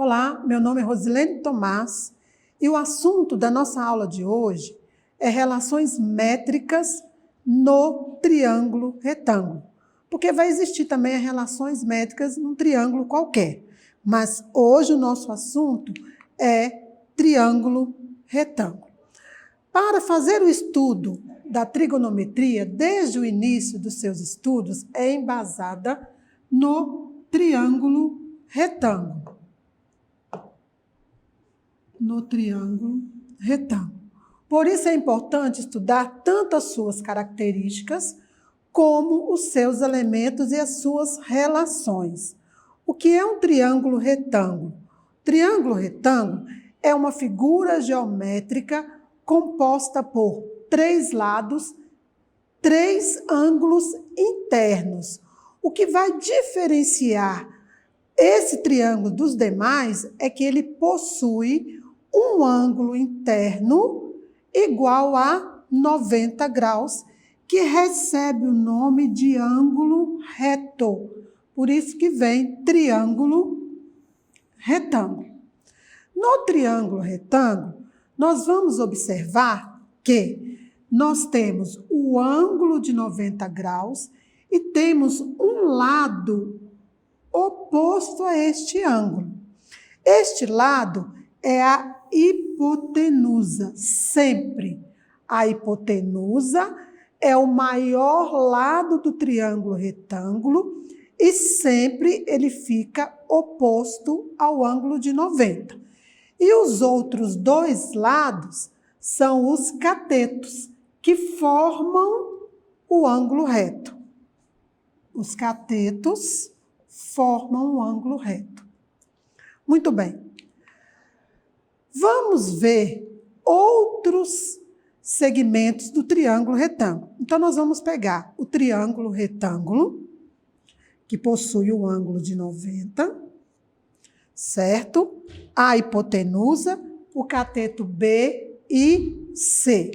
Olá, meu nome é Rosilene Tomás e o assunto da nossa aula de hoje é relações métricas no triângulo retângulo. Porque vai existir também as relações métricas num triângulo qualquer. Mas hoje o nosso assunto é triângulo retângulo. Para fazer o estudo da trigonometria, desde o início dos seus estudos, é embasada no triângulo retângulo. No triângulo retângulo. Por isso é importante estudar tanto as suas características como os seus elementos e as suas relações. O que é um triângulo retângulo? Triângulo retângulo é uma figura geométrica composta por 3 lados, 3 ângulos internos. O que vai diferenciar esse triângulo dos demais é que ele possui um ângulo interno igual a 90 graus, que recebe o nome de ângulo reto. Por isso que vem triângulo retângulo. No triângulo retângulo, nós vamos observar que nós temos o ângulo de 90 graus e temos um lado oposto a este ângulo. Este lado é a hipotenusa, sempre. A hipotenusa é o maior lado do triângulo retângulo e sempre ele fica oposto ao ângulo de 90. E os outros 2 lados são os catetos, que formam o ângulo reto. Os catetos formam um ângulo reto. Muito bem. Vamos ver outros segmentos do triângulo retângulo. Então, nós vamos pegar o triângulo retângulo, que possui o ângulo de 90, certo? A hipotenusa, o cateto B e C.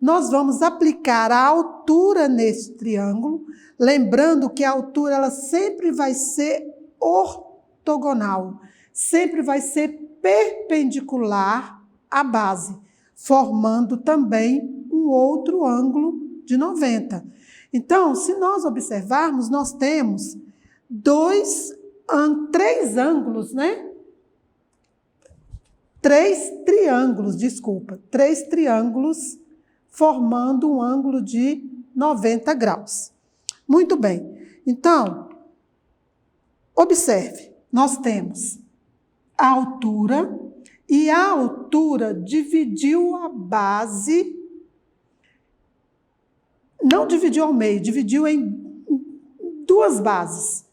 Nós vamos aplicar a altura nesse triângulo, lembrando que a altura ela sempre vai ser ortogonal, sempre vai ser perpendicular à base, formando também um outro ângulo de 90. Então, se nós observarmos, nós temos 3 ângulos, né? 3 triângulos formando um ângulo de 90 graus. Muito bem. Então, observe, nós temos a altura, e a altura dividiu a base, não dividiu ao meio, dividiu em 2 bases.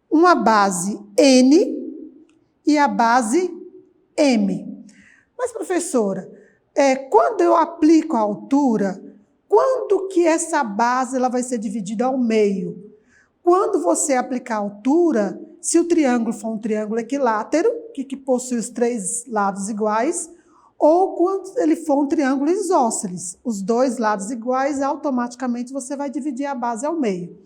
Uma base N e a base M. Mas, professora, quando eu aplico a altura, quando que essa base ela vai ser dividida ao meio? Quando você aplicar a altura, se o triângulo for um triângulo equilátero, que possui os 3 lados iguais, ou quando ele for um triângulo isósceles, os 2 lados iguais, automaticamente você vai dividir a base ao meio.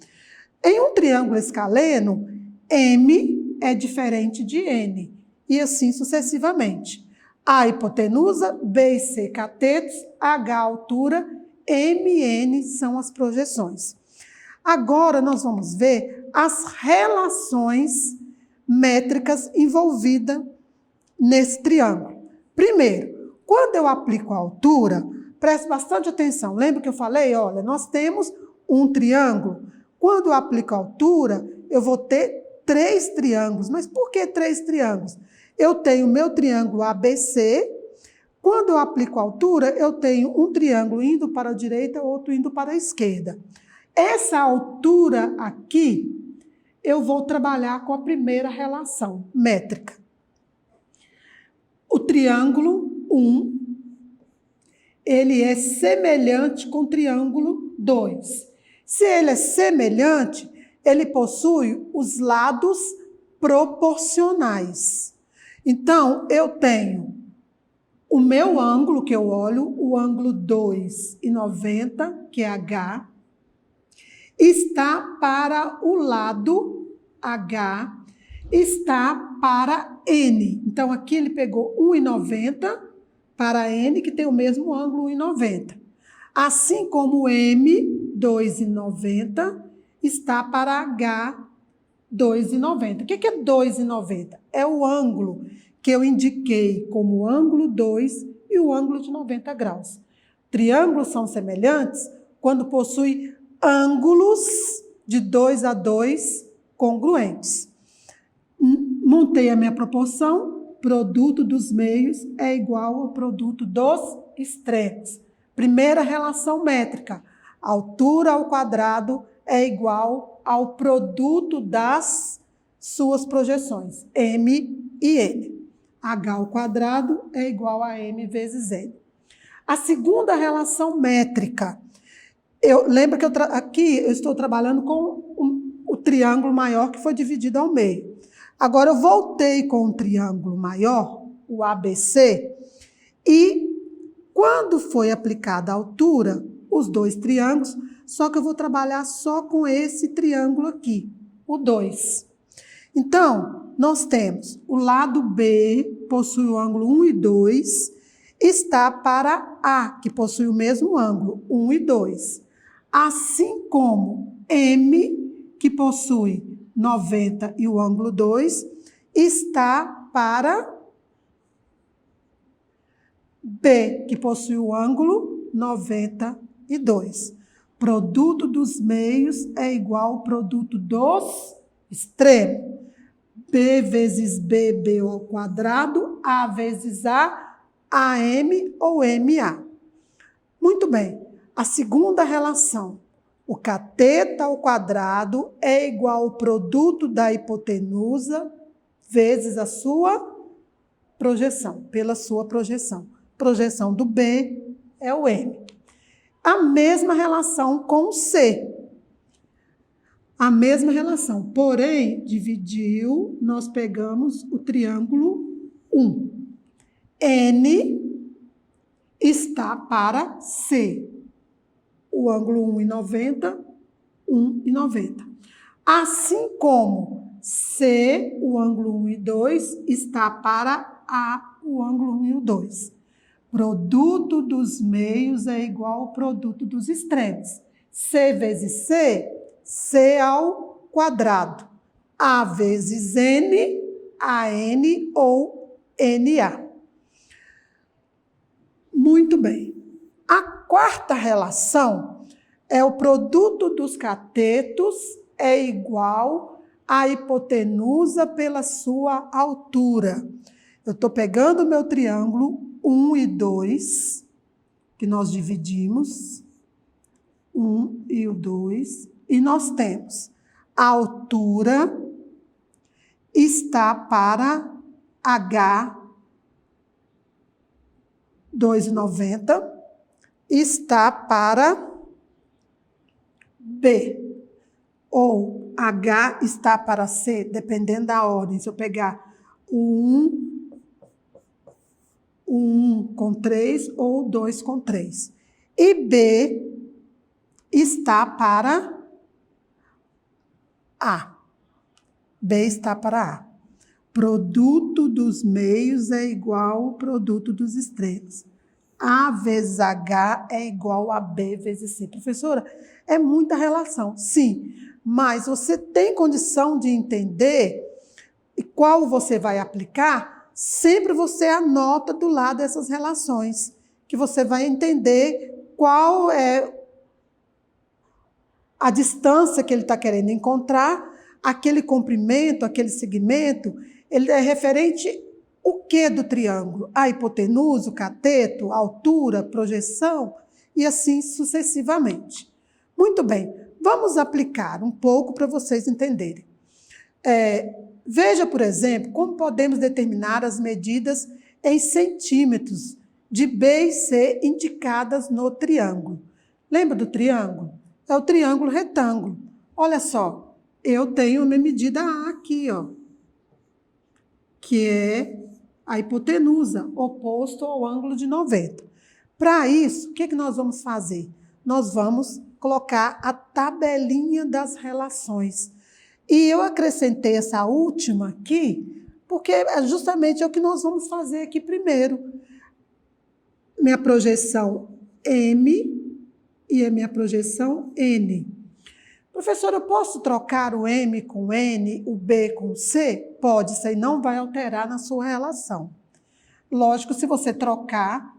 Em um triângulo escaleno, M é diferente de N, e assim sucessivamente. A hipotenusa, B e C catetos, H altura, M e N são as projeções. Agora nós vamos ver as relações métricas envolvidas nesse triângulo. Primeiro, quando eu aplico a altura, preste bastante atenção. Lembra que eu falei? Olha, nós temos um triângulo. Quando eu aplico a altura, eu vou ter 3 triângulos. Mas por que 3 triângulos? Eu tenho o meu triângulo ABC. Quando eu aplico a altura, eu tenho um triângulo indo para a direita, outro indo para a esquerda. Essa altura aqui, eu vou trabalhar com a primeira relação métrica. O triângulo 1, ele é semelhante com o triângulo 2. Se ele é semelhante, ele possui os lados proporcionais. Então, eu tenho o meu ângulo, que eu olho, o ângulo 2,90, que é H, está para o lado H está para N. Então, aqui ele pegou 1,90 para N, que tem o mesmo ângulo 1,90. Assim como M, 2,90, está para H, 2,90. O que é 2,90? É o ângulo que eu indiquei como ângulo 2 e o ângulo de 90 graus. Triângulos são semelhantes quando possuem ângulos de 2 a 2 congruentes. Montei a minha proporção, produto dos meios é igual ao produto dos extremos. Primeira relação métrica, altura ao quadrado é igual ao produto das suas projeções, M e N. H ao quadrado é igual a M vezes N. A segunda relação métrica, lembra que aqui eu estou trabalhando com o triângulo maior que foi dividido ao meio. Agora eu voltei com o triângulo maior, o ABC, e quando foi aplicada a altura, os dois triângulos, só que eu vou trabalhar só com esse triângulo aqui, o 2. Então, nós temos o lado B, possui o ângulo 1 e 2, está para A, que possui o mesmo ângulo, 1 e 2. Assim como M, que possui 90 e o ângulo 2, está para B, que possui o ângulo 92. Produto dos meios é igual ao produto dos extremos. B vezes B, B ao quadrado, A vezes A, AM ou MA. Muito bem. A segunda relação. O cateto ao quadrado é igual ao produto da hipotenusa vezes a sua projeção, pela sua projeção. Projeção do B é o M. A mesma relação com o C. A mesma relação, porém, dividiu, nós pegamos o triângulo 1. N está para C. O ângulo 1,90, 1,90. Assim como C, o ângulo 1 e 2, está para A, o ângulo 1 e o 2. Produto dos meios é igual ao produto dos extremos. C vezes C, C ao quadrado. A vezes N, AN ou NA. Muito bem. A quarta relação é o produto dos catetos é igual à hipotenusa pela sua altura. Eu estou pegando o meu triângulo 1 e 2, que nós dividimos, 1 e o 2, e nós temos a altura está para H, 2,90, está para B, ou H está para C, dependendo da ordem. Se eu pegar o 1 com 3 ou 2 com 3. E B está para A. B está para A. Produto dos meios é igual ao produto dos extremos. A vezes H é igual a B vezes C. Professora, é muita relação. Sim, mas você tem condição de entender qual você vai aplicar? Sempre você anota do lado essas relações, que você vai entender qual é a distância que ele está querendo encontrar, aquele comprimento, aquele segmento, ele é referente o que do triângulo? A hipotenusa, o cateto, a altura, projeção e assim sucessivamente. Muito bem, vamos aplicar um pouco para vocês entenderem. Veja, por exemplo, como podemos determinar as medidas em centímetros de B e C indicadas no triângulo. Lembra do triângulo? É o triângulo retângulo. Olha só, eu tenho uma medida A aqui, ó, que é a hipotenusa, oposto ao ângulo de 90. Para isso, o que nós vamos fazer? Nós vamos colocar a tabelinha das relações. E eu acrescentei essa última aqui, porque é justamente o que nós vamos fazer aqui primeiro. Minha projeção M e a minha projeção N. Professora, eu posso trocar o M com N, o B com C? Pode, isso aí não vai alterar na sua relação. Lógico, se você trocar,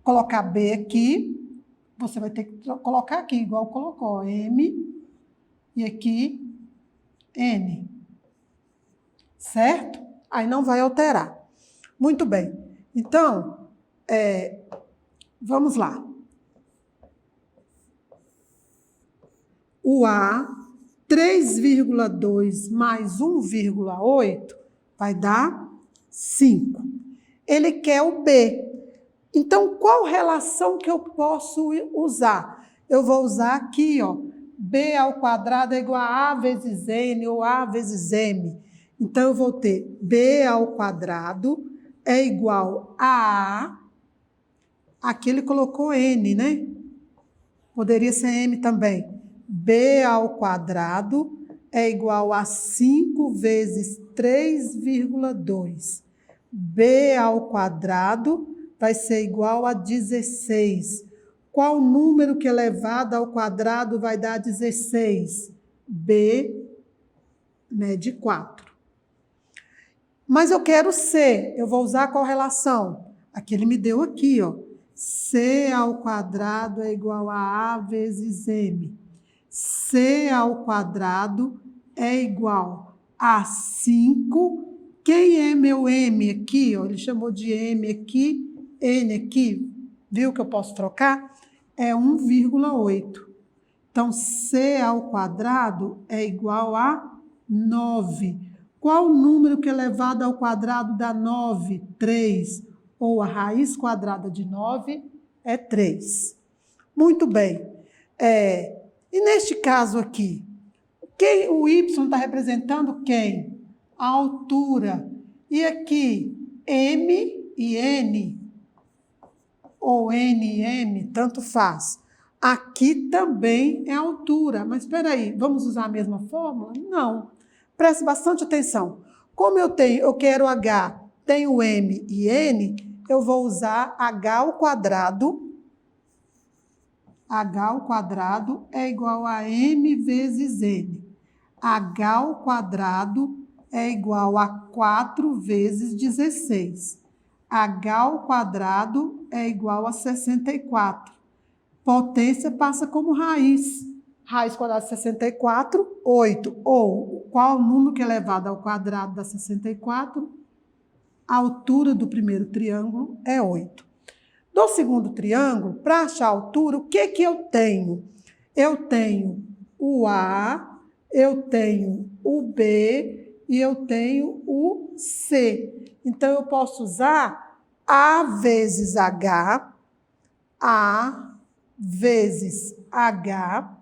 colocar B aqui, você vai ter que colocar aqui, igual colocou, M e aqui N. Certo? Aí não vai alterar. Muito bem. Então, vamos lá. O A, 3,2 mais 1,8 vai dar 5. Ele quer o B. Então, qual relação que eu posso usar? Eu vou usar aqui, ó, B ao quadrado é igual a vezes N ou A vezes M. Então, eu vou ter B ao quadrado é igual a A. Aqui ele colocou N, né? Poderia ser M também. B ao quadrado é igual a 5 vezes 3,2. B ao quadrado vai ser igual a 16. Qual número que elevado ao quadrado vai dar 16? B mede 4. Mas eu quero C. Eu vou usar qual relação? Aqui ele me deu aqui, ó. C ao quadrado é igual a A vezes M. C ao quadrado é igual a 5. Quem é meu M aqui? Ó, ele chamou de M aqui, N aqui. Viu que eu posso trocar? É 1,8. Então, C ao quadrado é igual a 9. Qual número que elevado ao quadrado dá 9? 3. Ou a raiz quadrada de 9 é 3. Muito bem. E neste caso aqui, o Y está representando quem? A altura. E aqui, M e N, ou N e M, tanto faz. Aqui também é altura. Mas espera aí, vamos usar a mesma fórmula? Não. Preste bastante atenção. Como eu quero H, tenho M e N, eu vou usar H ao quadrado. H ao quadrado é igual a M vezes N. H ao quadrado é igual a 4 vezes 16. H ao quadrado é igual a 64. Potência passa como raiz. Raiz quadrada de 64, 8. Ou, qual número que é elevado ao quadrado da 64? A altura do primeiro triângulo é 8. Do segundo triângulo, para achar a altura, o que que eu tenho? Eu tenho o A, eu tenho o B e eu tenho o C. Então, eu posso usar A vezes H, A vezes H,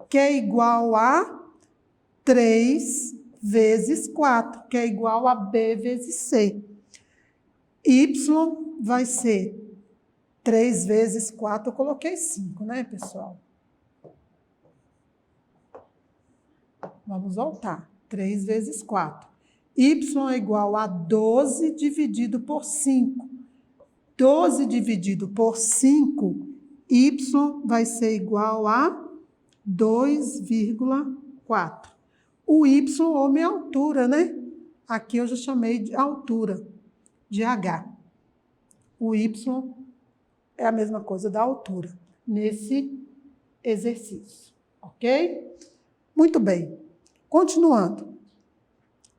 que é igual a 3 vezes 4, que é igual a B vezes C. Y vai ser 3 vezes 4, eu coloquei 5, né, pessoal? Vamos voltar. 3 vezes 4. Y é igual a 12 dividido por 5. 12 dividido por 5, Y vai ser igual a 2,4. O Y, ou minha altura, né? Aqui eu já chamei de altura, de H. O Y é a mesma coisa da altura, nesse exercício, ok? Muito bem. Continuando.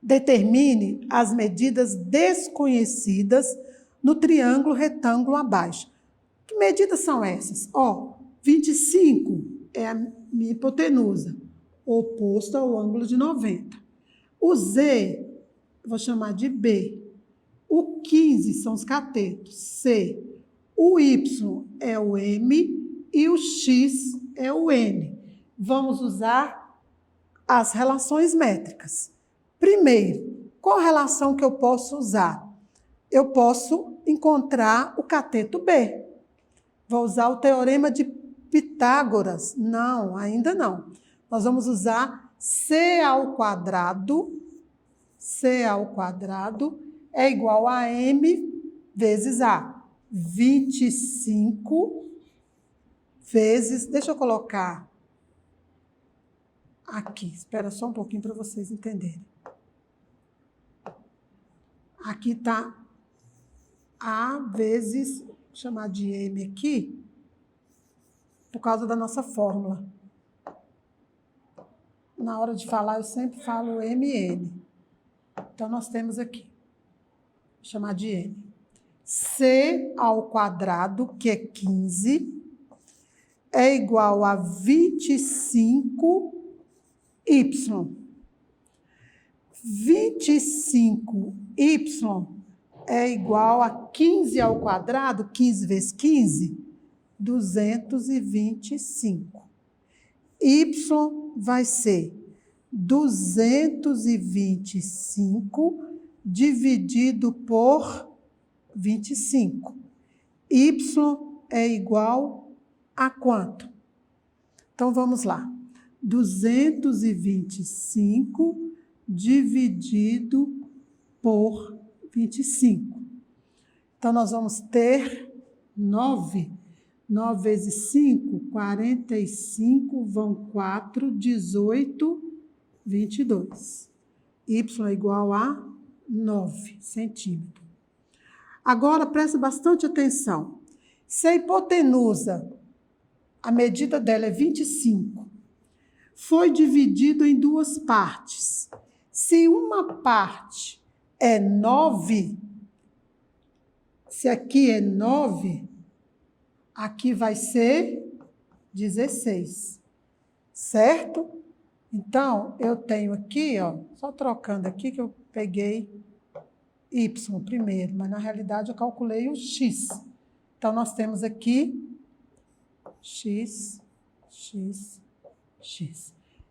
Determine as medidas desconhecidas no triângulo retângulo abaixo. Que medidas são essas? 25 é a minha hipotenusa, oposto ao ângulo de 90. O Z, eu vou chamar de B. O 15 são os catetos, C. O Y é o M e o X é o N. Vamos usar as relações métricas. Primeiro, qual relação que eu posso usar? Eu posso encontrar o cateto B. Vou usar o teorema de Pitágoras? Não, ainda não. Nós vamos usar C ao quadrado é igual a M vezes A. 25 vezes, deixa eu colocar aqui, espera só um pouquinho para vocês entenderem. Aqui está A vezes, vou chamar de M aqui, por causa da nossa fórmula. Na hora de falar, eu sempre falo MN. Então, nós temos aqui, vou chamar de N. C ao quadrado, que é 15, é igual a 25Y. 25Y é igual a 15 ao quadrado, 15 vezes 15, 225. Y vai ser 225 dividido por 25. Y é igual a quanto? Então, vamos lá. 225 dividido por 25. Então, nós vamos ter 9. 9 vezes 5, 45, vão 4, 18, 22. Y é igual a 9 centímetros. Agora, preste bastante atenção. Se a hipotenusa, a medida dela é 25, foi dividido em duas partes. Se uma parte é 9, se aqui é 9, aqui vai ser 16, certo? Então, eu tenho aqui, ó, só trocando aqui que eu peguei Y primeiro, mas na realidade eu calculei o X. Então, nós temos aqui X.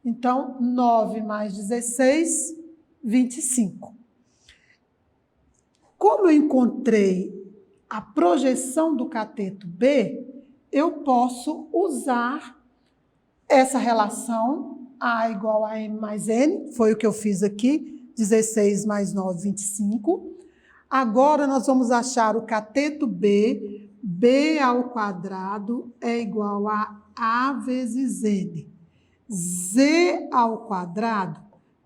Então, 9 mais 16, 25. Como eu encontrei a projeção do cateto B, eu posso usar essa relação A igual a M mais N, foi o que eu fiz aqui, 16 mais 9, 25. Agora, nós vamos achar o cateto B, B ao quadrado é igual a vezes N. Z ao quadrado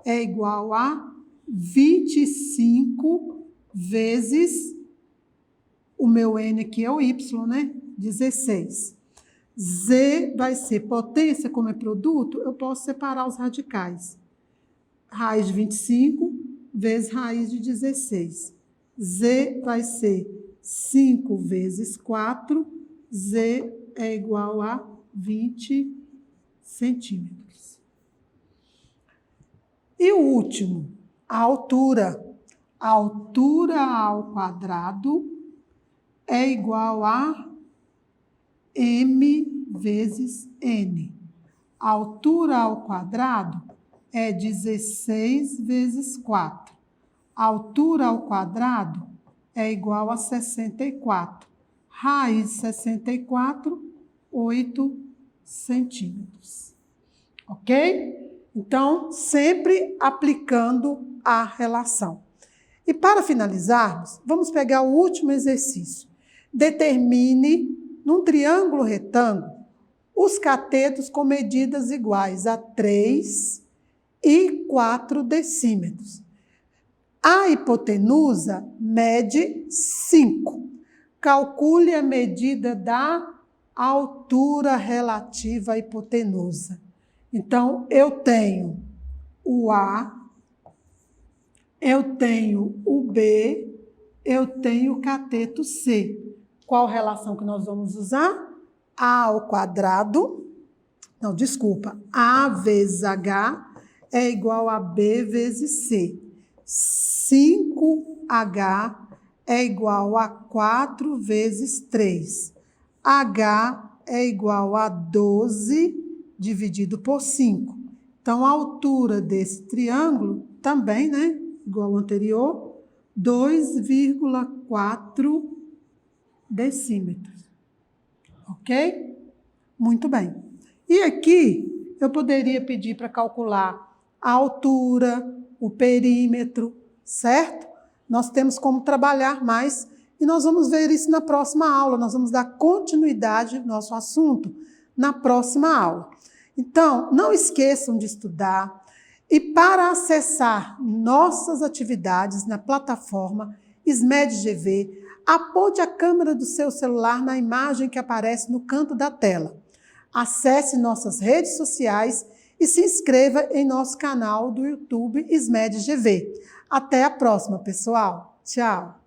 é igual a 25 vezes o meu N aqui é o Y, né? 16. Z vai ser potência, como é produto, eu posso separar os radicais. Raiz de 25 vezes raiz de 16. Z vai ser 5 vezes 4, Z é igual a 20 centímetros. E o último, a altura. A altura ao quadrado é igual a M vezes N. A altura ao quadrado é 16 vezes 4. A altura ao quadrado é igual a 64. Raiz de 64, 8 centímetros. Ok? Então, sempre aplicando a relação. E para finalizarmos, vamos pegar o último exercício. Determine, num triângulo retângulo, os catetos com medidas iguais a 3 e 4 decímetros. A hipotenusa mede 5. Calcule a medida da altura relativa à hipotenusa. Então, eu tenho o A, eu tenho o B, eu tenho o cateto C. Qual relação que nós vamos usar? A ao quadrado, não, desculpa, A vezes H é igual a B vezes C. 5H é igual a 4 vezes 3. H é igual a 12 dividido por 5. Então, a altura desse triângulo também, né? Igual ao anterior, 2,4 decímetros. Ok? Muito bem. E aqui, eu poderia pedir para calcular a altura, o perímetro, certo? Nós temos como trabalhar mais e nós vamos ver isso na próxima aula. Nós vamos dar continuidade ao nosso assunto na próxima aula. Então, não esqueçam de estudar. E para acessar nossas atividades na plataforma SMED-GV, aponte a câmera do seu celular na imagem que aparece no canto da tela. Acesse nossas redes sociais e se inscreva em nosso canal do YouTube SMED-GV. Até a próxima, pessoal. Tchau!